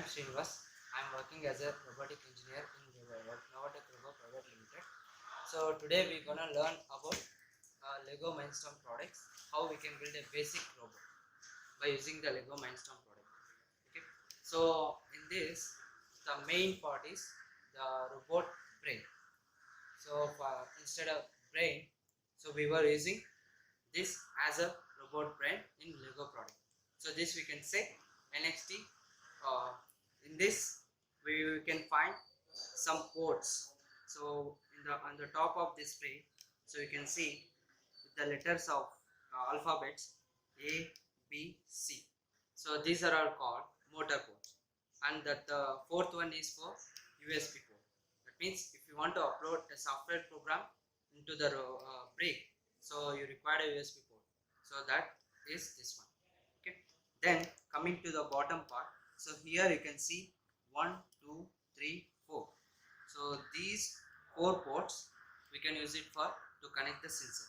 Srinivas. I am working as a robotic engineer in Novatech Robo Private Limited. So today we are gonna learn about Lego Mindstorm products, how we can build a basic robot by using the Lego Mindstorm product. Okay. So in this, the main part is the robot brain. So instead of brain, so we were using this as a robot brain in Lego product. So this we can say NXT. In this we can find some ports. So on the top of this brain, so you can see the letters of alphabets A, B, C. So these are all called motor ports, and that the fourth one is for USB port. That means if you want to upload a software program into the brick, so you require a USB port. So that is this one. Okay. Then coming to the bottom part, so here you can see 1, 2, 3, 4. So these 4 ports we can use it for to connect the sensor.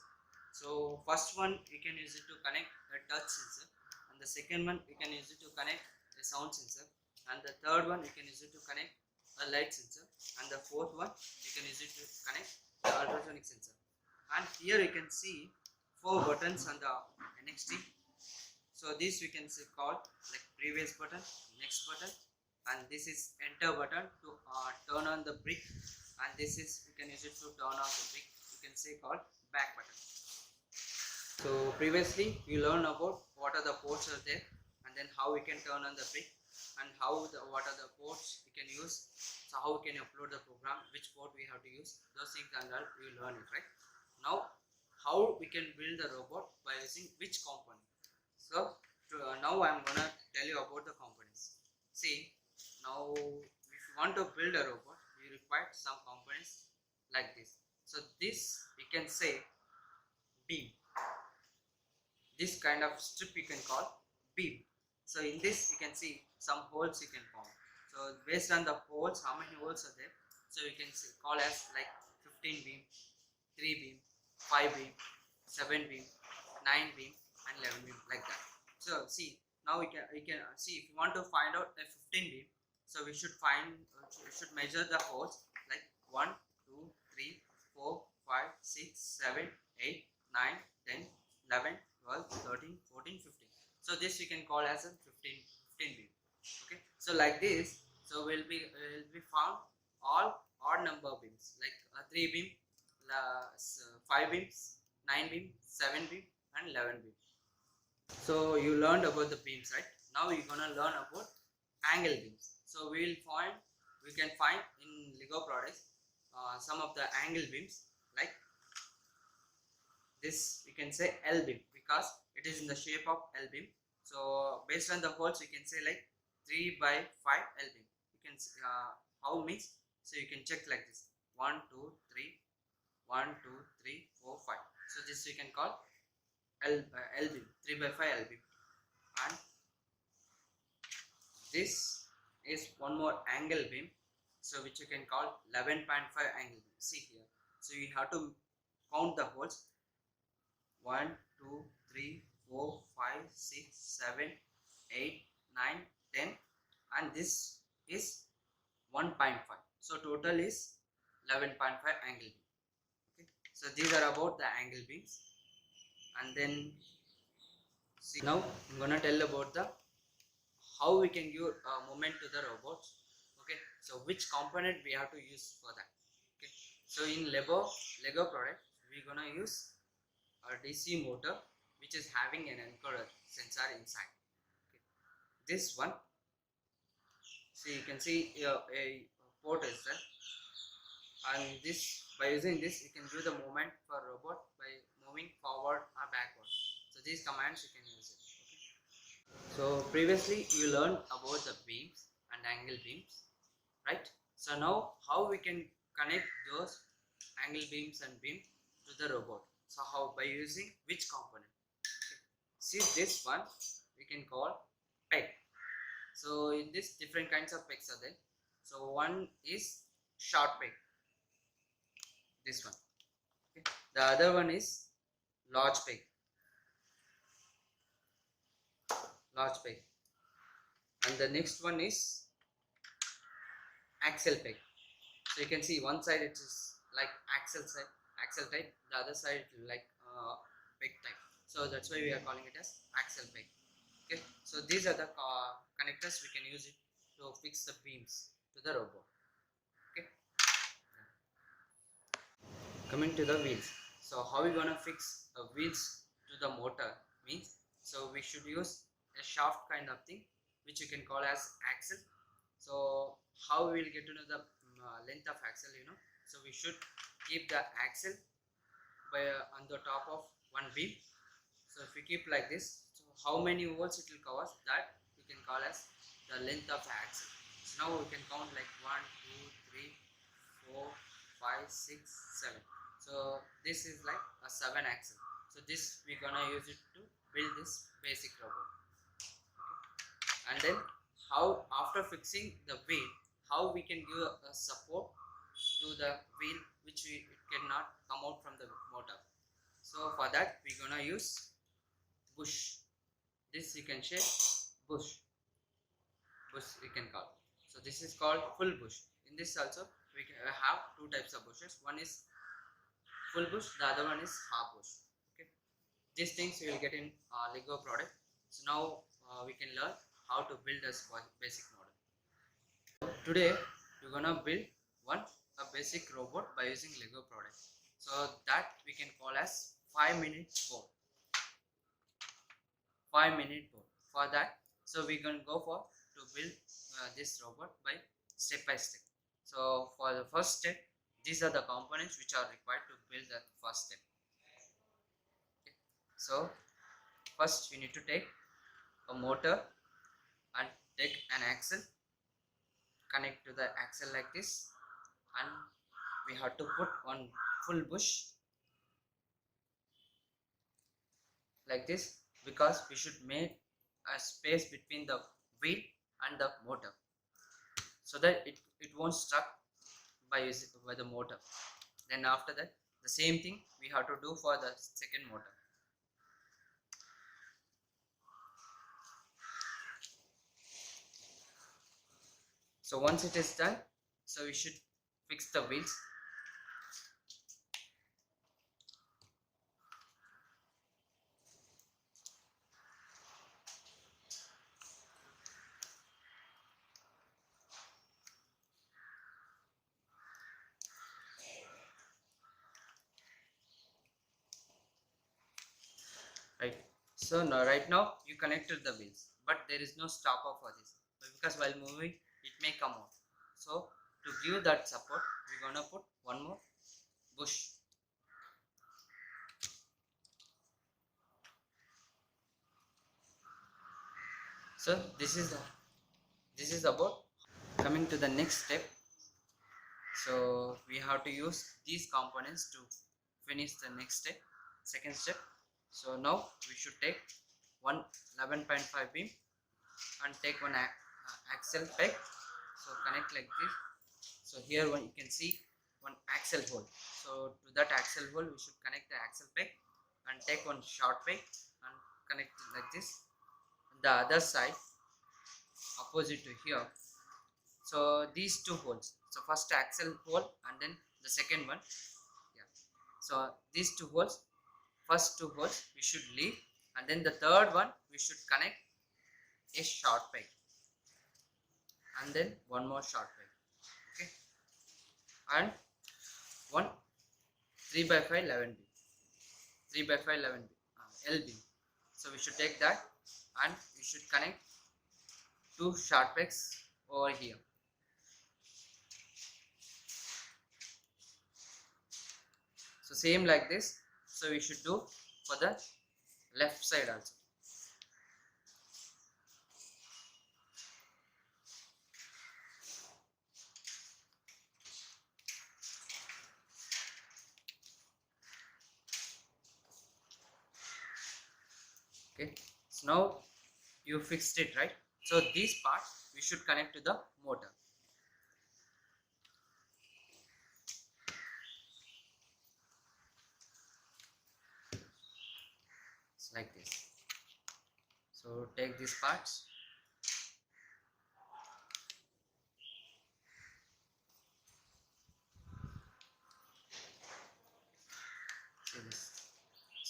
So first one we can use it to connect a touch sensor, and the second one we can use it to connect a sound sensor, and the third one we can use it to connect a light sensor, and the fourth one we can use it to connect the ultrasonic sensor. And here you can see 4 buttons on the NXT. So this we can say called like previous button, next button, and this is enter button to turn on the brick, and this is we can use it to turn off the brick. You can say called back button. So previously we learned about what are the ports are there, and then how we can turn on the brick, and what are the ports we can use. So how we can upload the program, which port we have to use, those things and all we will learn it, right? Now how we can build the robot by using which component. So now I am gonna tell you about the components. See, now if you want to build a robot, you require some components like this. So this we can say beam. This kind of strip you can call beam. So in this you can see some holes you can form. So based on the holes, how many holes are there, so you can call as like 15 beam, 3 beam, 5 beam, 7 beam, 9 beam, and 11 beam, like that. So see, now we can see if you want to find out a 15 beam, so we should measure the holes like 1, 2, 3, 4, 5, 6, 7, 8, 9, 10, 11, 12, 13, 14, 15. So this we can call as a 15 beam. Okay. So like this, so will be found all odd number beams like 3 beam, 5 beams, 9 beam, 7 beam, and 11 beam. So you learned about the beams, right? Now you're gonna learn about angle beams. So we can find in Lego products some of the angle beams like this. We can say L beam because it is in the shape of L beam. So based on the holes, you can say like 3 by 5 L beam. You can how means, so you can check like this 1, 2, 3, 1, 2, 3, 4, 5. So this we can call L beam, 3 by 5 L beam. And this is one more angle beam, so which you can call 11.5 angle beam. See here, so you have to count the holes 1, 2, 3, 4, 5, 6, 7, 8, 9, 10, and this is 1.5. So total is 11.5 angle beam. Okay. So these are about the angle beams. And then see, now I'm gonna tell about the how we can give movement to the robots. Okay. So which component we have to use for that. Okay. So in Lego product, we're gonna use a DC motor which is having an encoder sensor inside. Okay. This one, see, you can see a port is there, and this by using this you can give the movement for robot by moving forward or backward. So these commands you can use it. Okay. So previously you learned about the beams and angle beams, right? So now how we can connect those angle beams and beam to the robot. So how, by using which component? Okay. See, this one we can call peg. So in this different kinds of pegs are there. So one is short peg, this one. Okay. The other one is large peg, and the next one is axle peg. So you can see one side it is like axle type, the other side like peg type. So that's why we are calling it as axle peg. Okay, so these are the connectors we can use it to fix the beams to the robot. Okay, coming to the wheels. So how we gonna fix the wheels to the motor means, so we should use a shaft kind of thing which you can call as axle. So how we will get to know the length of axle, so we should keep the axle by on the top of one beam. So if we keep like this, so how many volts it will cover, that we can call as the length of the axle. So now we can count like 1 2 3 4 5 6 7. So this is like a 7 axle. So this we're gonna use it to build this basic robot. And then how after fixing the wheel, how we can give a support to the wheel which it cannot come out from the motor. So for that we're gonna use bush. This you can say bush we can call. So this is called full bush. In this also we can have two types of bushes. One is full bush, the other one is half bush. Okay, these things you will get in Lego product. So now we can learn how to build a basic model. Today we're gonna build a basic robot by using Lego product. So that we can call as 5-minute board. 5-minute board. For that, so we can go for to build this robot by step by step. So for the first step, these are the components which are required to build the first step. Okay. So first we need to take a motor and take an axle, connect to the axle like this, and we have to put one full bush like this, because we should make a space between the wheel and the motor so that it won't stuck by the motor. Then after that, the same thing we have to do for the second motor. So once it is done, so we should fix the wheels. Right, so now right now you connected the wheels, but there is no stopper for this, because while moving it may come out. So to give that support, we're gonna put one more bush. So this is about. Coming to the next step, so we have to use these components to finish the next step, second step. So now we should take one 11.5 beam and take one axle peg. So connect like this. So here one you can see one axle hole. So to that axle hole we should connect the axle peg and take one short peg and connect it like this. On the other side, opposite to here, so these two holes, so first axle hole and then the second one. Yeah, so these two holes, first two holes we should leave, and then the third one we should connect a short peg and then one more short peg. Okay, and one 3x5 11 beam, 3x5 11 beam, L beam. So we should take that and we should connect two short pegs over here. So same like this, so we should do for the left side also. Okay, so now you fixed it, right? So this part we should connect to the motor. It's like this. So take these parts.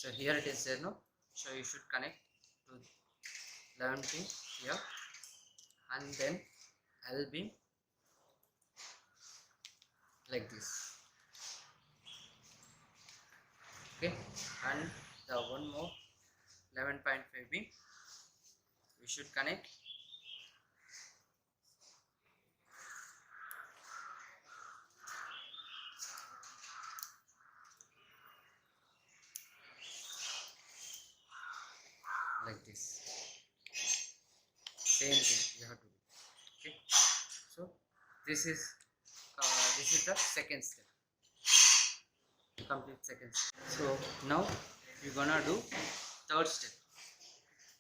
So here it is there, no? So you should connect to 11 pin here, and then L beam like this. Okay, and the one more 11.5 beam we should connect like this. Same thing you have to do. Okay, so this is the second step, complete second step. So now we're gonna do third step.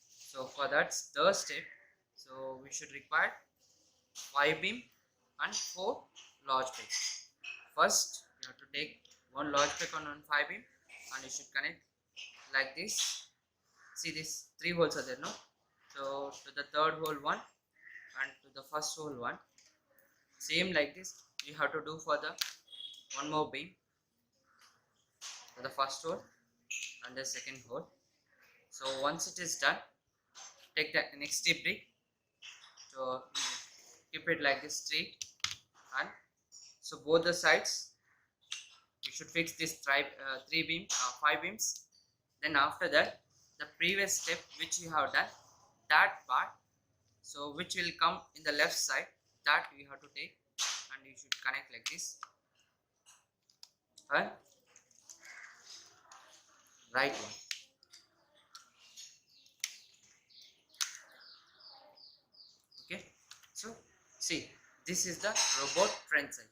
So for that third step, so we should require 5 beam and 4 large pegs. First you have to take one large peg on one 5 beam, and you should connect like this. See, these 3 holes are there, no? So to the third hole one, and to the first hole one, same like this you have to do for the one more beam for the first hole and the second hole. So once it is done, take the next brick, so keep it like this straight, and so both the sides you should fix this 5 beams. Then after that, the previous step which you have done, that part, so which will come in the left side, that you have to take, and you should connect like this, and right one. Okay, so see, this is the robot front side,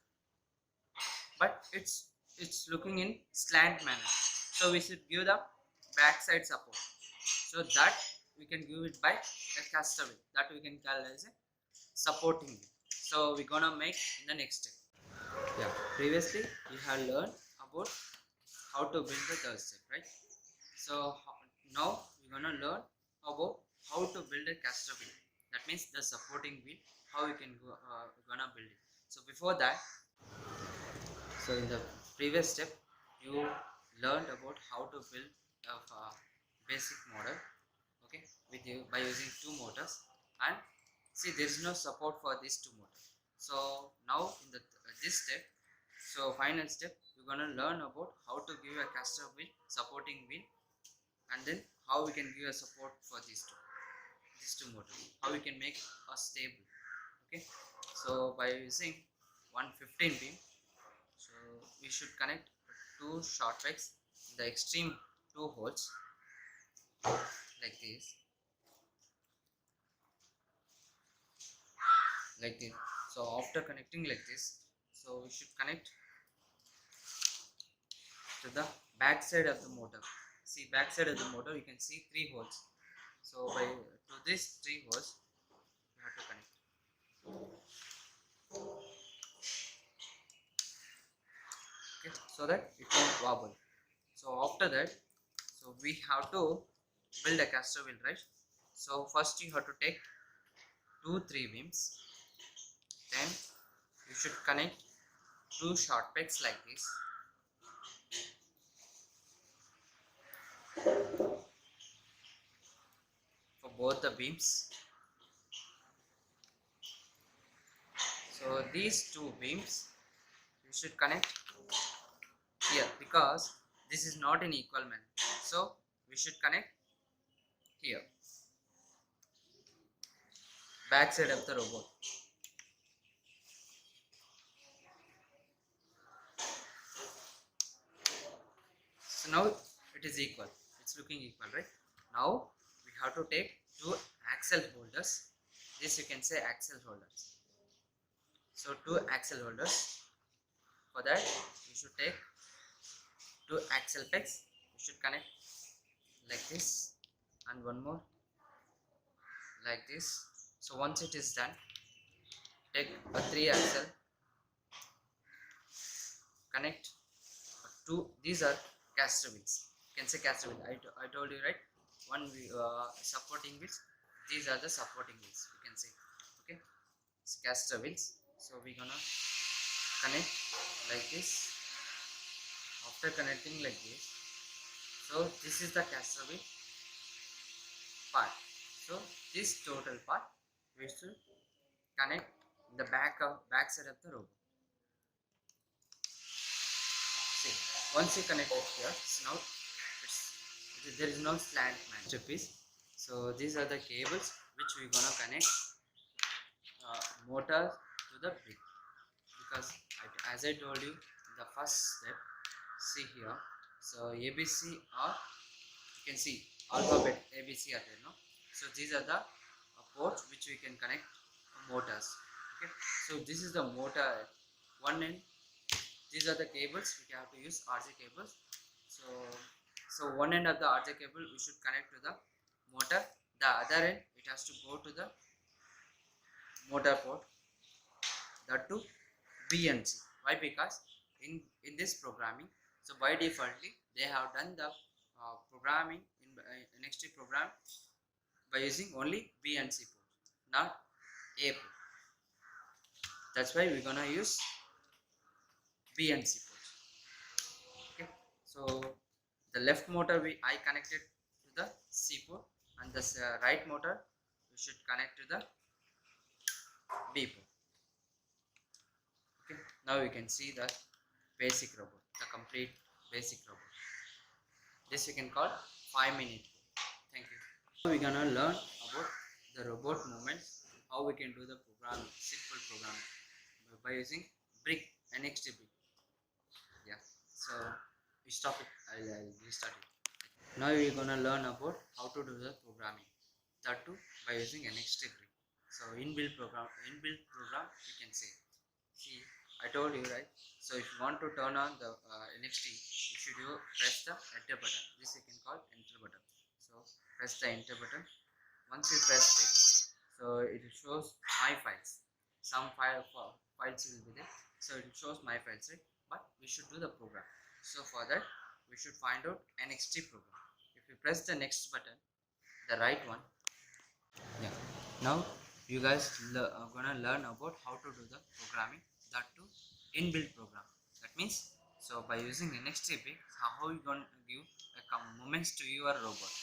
but it's looking in slant manner, so we should give the back side support, so that we can give it by a caster wheel, that we can call as a supporting wheel. So we're gonna make in the next step. Yeah, previously we have learned about how to build the third step, right? So now we're gonna learn about how to build a caster wheel, that means the supporting wheel, how we can gonna build it. So before that, so in the previous step you learned about how to build a basic model, okay, with you by using 2 motors, and see there is no support for these 2 motors. So now in the this step, so final step, we're going to learn about how to give a caster wheel, supporting wheel, and then how we can give a support for these two motors, how we can make a stable. Okay, so by using 115 beam, so we should connect 2 short pegs in the extreme 2 holes like this, like this. So after connecting like this, so we should connect to the back side of the motor. See, back side of the motor you can see 3 holes, so by to these 3 holes you have to connect. Okay, so that it won't wobble. So after that, so we have to build a caster wheel, right? So first you have to take 2 3 beams, then you should connect 2 short pegs like this, for both the beams. So these 2 beams you should connect here, because this is not in equal manner, so we should connect here, back side of the robot. So now it is equal, it's looking equal, right? Now we have to take 2 axle holders, this you can say axle holders. So 2 axle holders, for that you should take 2 axle pegs, you should connect like this, and one more like this. So once it is done, take a 3 axle, connect 2, these are caster wheels, you can say caster wheel. I told you, right? One supporting wheels, these are the supporting wheels, you can say. Okay, it's caster wheels. So we're gonna connect like this. After connecting like this, so So this is the caster wheel part. So this total part we should connect the back side of the robot. See, once you connect it here, so now there is no slant masterpiece. So these are the cables which we're gonna connect motor to the brick, because as I told you, the first step, see here, so ABC, or you can see alphabet ABC are there, no? So these are the ports which we can connect motors. Okay, so this is the motor one end. These are the cables we have to use, RJ cables. So one end of the RJ cable we should connect to the motor. The other end it has to go to the motor port, that to BNC. Why? Because in this programming, so by defaultly they have done the programming in NXT program by using only BNC port, not A port. That's why we're gonna use BNC port. Okay, so the left motor I connected to the C port, and the right motor we should connect to the B port. Okay, now you can see the basic robot, the complete basic robot. This you can call 5-minute. Thank you. Now we're gonna learn about the robot movements, how we can do the program, simple program by using brick, NXT brick. Yeah, so we stop it. I'll restart it. Now we're gonna learn about how to do the programming, that too by using NXT brick. So inbuilt program you can say. See, I told you, right? So if you want to turn on the NXT, you should press the enter button. This you can call enter button. So press the enter button. Once you press it, so it shows my files. Some files will be there. So it shows my files, right? But we should do the program. So for that, we should find out NXT program. If you press the next button, the right one. Yeah. Now you guys are gonna learn about how to do the programming, that too inbuilt program. That means, so by using NXTP, how you gonna give moments to your robot.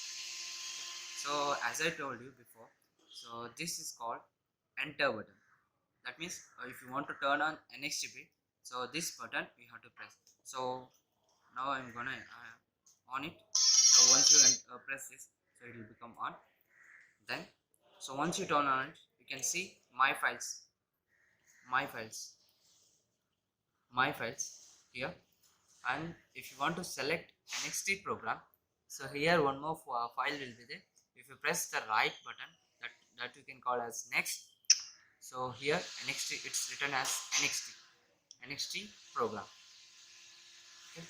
So as I told you before, so this is called enter button. That means if you want to turn on NXTP, so this button you have to press. So now I'm gonna on it. So once you press this, so it will become on. Then, so once you turn on it, you can see my files here. And if you want to select NXT program, so here one more file will be there. If you press the right button, that you can call as next. So here NXT, it's written as NXT program. Okay,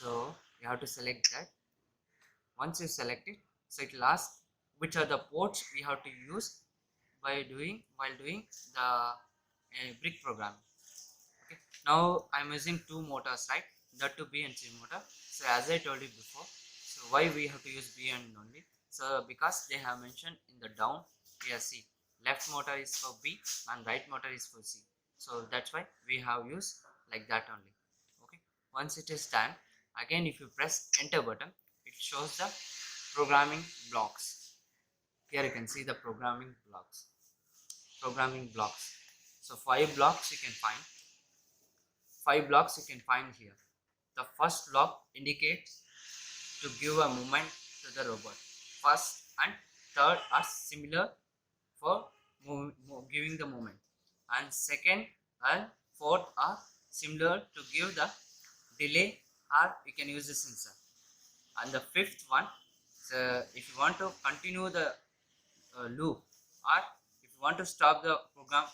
so you have to select that. Once you select it, so it will ask which are the ports we have to use while doing the brick program. Okay, now I'm using two motors, right? That to B and C motor. So as I told you before, so why we have to use B and only? So because they have mentioned in the down here, see, left motor is for B and right motor is for C. So that's why we have used like that only. Okay, once it is done, again if you press enter button, it shows the programming blocks. Here you can see the programming blocks. So 5 blocks you can find. 5 blocks you can find here. The first block indicates to give a movement to the robot. First and third are similar for giving the movement, and second and fourth are similar to give the delay, or you can use the sensor. And the fifth one, so if you want to continue the loop, or if you want to stop the program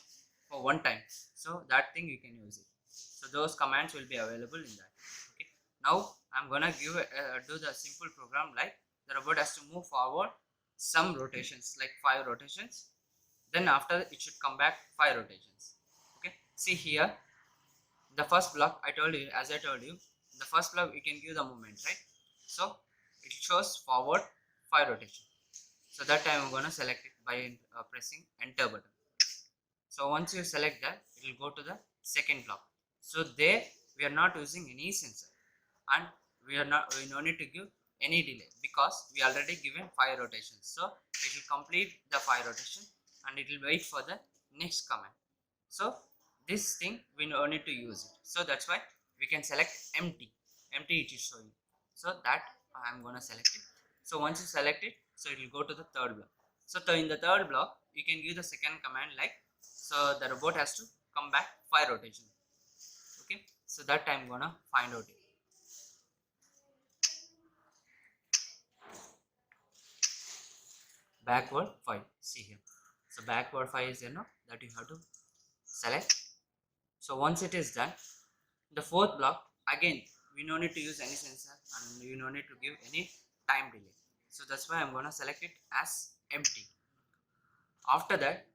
for one time, so that thing you can use it. So those commands will be available in that. Okay, now I'm gonna do the simple program, like the robot has to move forward some rotations, like 5 rotations, then after it should come back 5 rotations. Okay, see here the first block, as I told you, the first block you can give the movement, right? So it shows forward 5 rotation. So that time I'm gonna select it by pressing enter button. So once you select that, it will go to the second block. So there we are not using any sensor, and we no need to give any delay because we already given 5 rotations. So it will complete the 5 rotation and it will wait for the next command. So this thing we no need to use it. So that's why we can select empty. Empty it is showing. So that I am gonna select it. So once you select it, so it will go to the third block. So in the third block, you can give the second command like, so the robot has to come back 5 rotation. Okay, so that I'm gonna find out it. Backward 5. See here. So backward 5 is that you have to select. So once it is done, the fourth block again we no need to use any sensor and you no need to give any time delay. So that's why I'm gonna select it as empty. After that,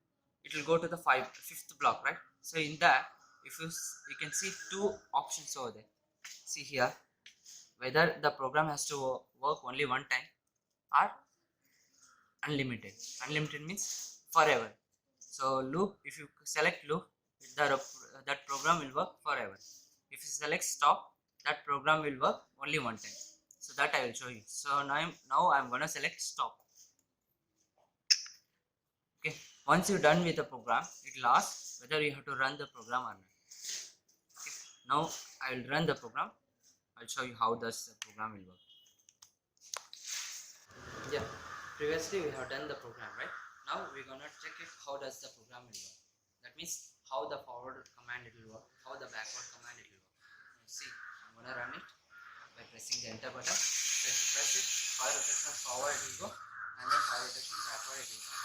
it will go to the fifth block, right? So in that, if you can see two options over there. See here, whether the program has to work only one time or unlimited. Unlimited means forever. So loop, if you select loop, that program will work forever. If you select stop, that program will work only one time. So that I will show you. So now I'm gonna select stop. Okay, once you're done with the program, it will ask whether you have to run the program or not. Okay, now I will run the program. I'll show you how does the program will work. Yeah, previously we have done the program, right? Now we're gonna check if how does the program will work. That means how the forward command it will work, how the backward command it will work. Now see, I'm gonna run it by pressing the enter button. So if you press it, 5 rotations forward it will go and then 5 rotations backward it will go.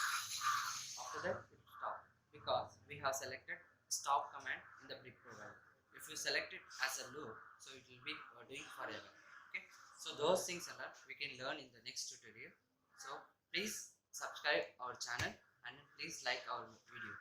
After that it will stop because we have selected stop command in the brick program. If you select it as a loop, so it will be doing forever. Okay, so those things are we can learn in the next tutorial. So please subscribe our channel and please like our video.